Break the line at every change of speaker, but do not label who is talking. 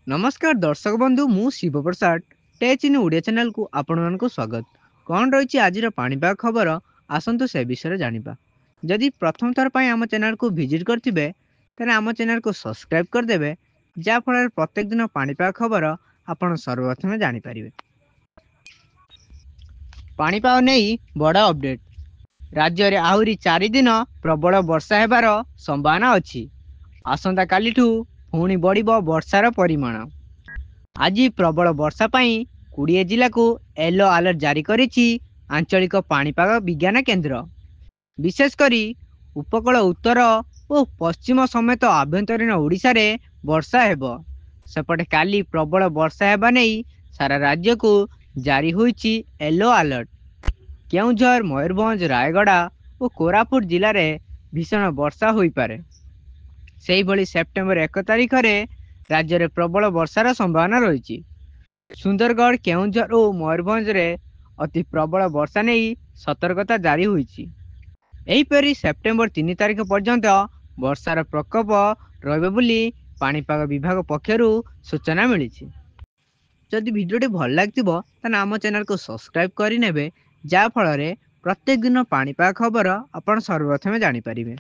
नमस्कार दर्शक बंधु मु शिव प्रसाद टेच इन ओडिया चैनल को आपण मानक स्वागत। कौन रही आज पाणीपाग खबर आसतु से विषय जानिबा। जदि प्रथम थर पर आम चैनल को विजिट करते तेरे आम चैनल को सब्सक्राइब करदे जहाँफल प्रत्येक दिन पाणीपाग खबर आपण सर्वप्रथम जानीपारे। पाणीपाग नहीं बड़ अपडेट। राज्य में आहरी 4 दिन प्रबल वर्षा हेबार संभावना अछि। आसंता कालिठू पुणी बढ़िबो वर्षार परिमाण। आज प्रबल वर्षा पाई 20 जिला को येलो अलर्ट जारी करिछि आंचलिक पाणीपाग विज्ञान केंद्र। विशेषकर उपकूल उत्तर और पश्चिम समेत आभ्यंतरीण ओडिशा रे वर्षा हेब। सेपटे काली प्रबल वर्षा हेबा नहीं सारा राज्य को जारी होइछि येलो अलर्ट। केउझर मयूरभंज रायगड़ा और कोरापुट जिले में भीषण वर्षा होई पारे। सेही भली सेप्टेम्बर 1 तारिख रे राज्य में प्रबल वर्षार संभावना रही। सुंदरगढ़ केउझर और मयूरभंज रे अति प्रबल वर्षा नहीं सतर्कता जारी होइछि। एहीपरि सेप्टेम्बर 3 तारिख पर्यंत वर्षार प्रकोप रहिबो बोली पाणीपाग विभाग पक्षरु सूचना मिली। जदि भिडियोटी भल लगिथिबो ताने आम चैनल को सब्सक्राइब करि नेबे जहाँ फल प्रत्येक दिन पाणीपाग खबर आपण सर्वप्रथम जानी परिबे।